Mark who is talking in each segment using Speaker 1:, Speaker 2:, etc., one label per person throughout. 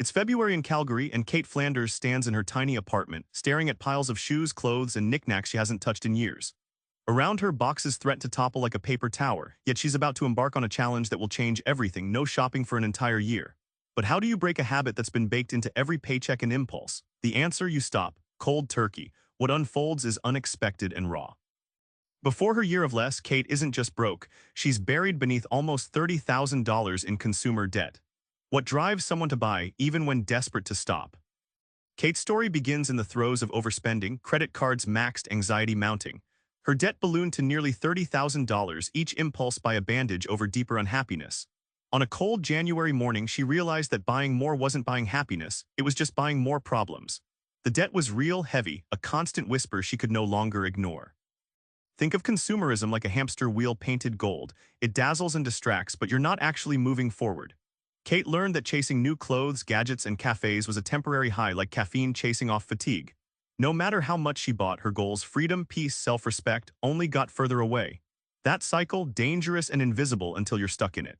Speaker 1: It's February in Calgary, and Cait Flanders stands in her tiny apartment, staring at piles of shoes, clothes, and knickknacks she hasn't touched in years. Around her, boxes threaten to topple like a paper tower, yet she's about to embark on a challenge that will change everything: no shopping for an entire year. But how do you break a habit that's been baked into every paycheck and impulse? The answer: you stop. Cold turkey. What unfolds is unexpected and raw. Before her year of less, Cait isn't just broke, she's buried beneath almost $30,000 in consumer debt. What drives someone to buy, even when desperate to stop? Cait's story begins in the throes of overspending, credit cards maxed, anxiety mounting. Her debt ballooned to nearly $30,000, each impulse by a bandage over deeper unhappiness. On a cold January morning, she realized that buying more wasn't buying happiness, it was just buying more problems. The debt was real, heavy, a constant whisper she could no longer ignore. Think of consumerism like a hamster wheel painted gold. It dazzles and distracts, but you're not actually moving forward. Cait learned that chasing new clothes, gadgets, and cafes was a temporary high, like caffeine chasing off fatigue. No matter how much she bought, her goals, freedom, peace, self-respect, only got further away. That cycle, dangerous and invisible until you're stuck in it.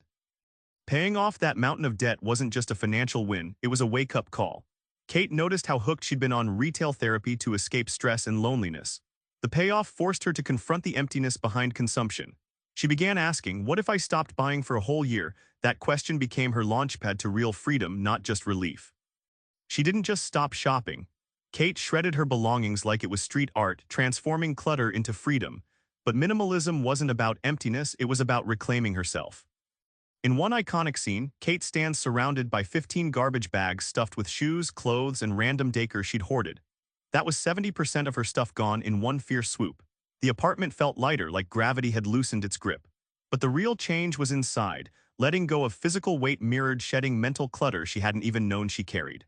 Speaker 1: Paying off that mountain of debt wasn't just a financial win, it was a wake-up call. Cait noticed how hooked she'd been on retail therapy to escape stress and loneliness. The payoff forced her to confront the emptiness behind consumption. She began asking, what if I stopped buying for a whole year? That question became her launchpad to real freedom, not just relief. She didn't just stop shopping. Cait shredded her belongings like it was street art, transforming clutter into freedom. But minimalism wasn't about emptiness, it was about reclaiming herself. In one iconic scene, Cait stands surrounded by 15 garbage bags stuffed with shoes, clothes, and random decor she'd hoarded. That was 70% of her stuff gone in one fierce swoop. The apartment felt lighter, like gravity had loosened its grip. But the real change was inside. Letting go of physical weight mirrored shedding mental clutter she hadn't even known she carried.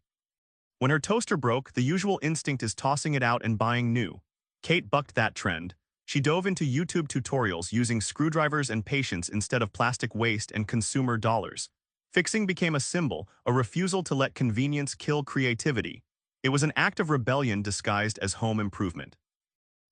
Speaker 1: When her toaster broke, the usual instinct is tossing it out and buying new. Cait bucked that trend. She dove into YouTube tutorials using screwdrivers and patience instead of plastic waste and consumer dollars. Fixing became a symbol, a refusal to let convenience kill creativity. It was an act of rebellion disguised as home improvement.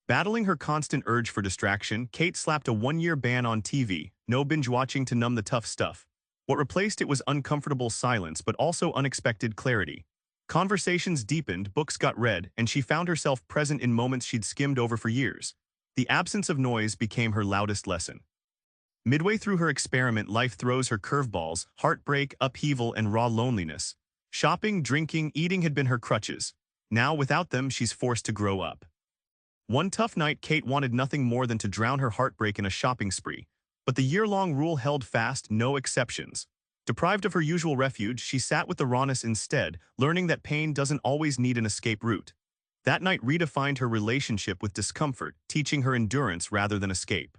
Speaker 1: Battling her constant urge for distraction, Cait slapped a one-year ban on TV, no binge-watching to numb the tough stuff. What replaced it was uncomfortable silence, but also unexpected clarity. Conversations deepened, books got read, and she found herself present in moments she'd skimmed over for years. The absence of noise became her loudest lesson. Midway through her experiment, life throws her curveballs: heartbreak, upheaval, and raw loneliness. Shopping, drinking, eating had been her crutches. Now, without them, she's forced to grow up. One tough night, Cait wanted nothing more than to drown her heartbreak in a shopping spree. But the year-long rule held fast: no exceptions. Deprived of her usual refuge, she sat with the rawness instead, learning that pain doesn't always need an escape route. That night redefined her relationship with discomfort, teaching her endurance rather than escape.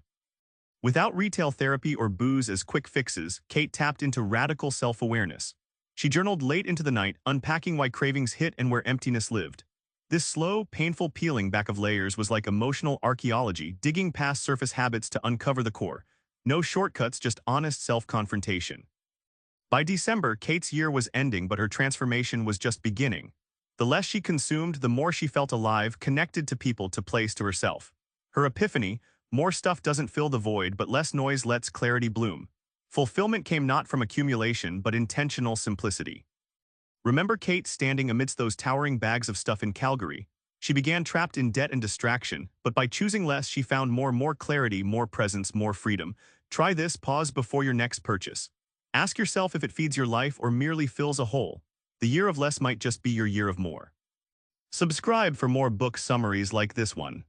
Speaker 1: Without retail therapy or booze as quick fixes, Cait tapped into radical self-awareness. She journaled late into the night, unpacking why cravings hit and where emptiness lived. This slow, painful peeling back of layers was like emotional archaeology, digging past surface habits to uncover the core. No shortcuts, just honest self-confrontation. By December, Cait's year was ending, but her transformation was just beginning. The less she consumed, the more she felt alive, connected to people, to place, to herself. Her epiphany: more stuff doesn't fill the void, but less noise lets clarity bloom. Fulfillment came not from accumulation, but intentional simplicity. Remember Cait standing amidst those towering bags of stuff in Calgary? She began trapped in debt and distraction, but by choosing less, she found more clarity, more presence, more freedom. Try this: pause before your next purchase. Ask yourself if it feeds your life or merely fills a hole. The year of less might just be your year of more. Subscribe for more book summaries like this one.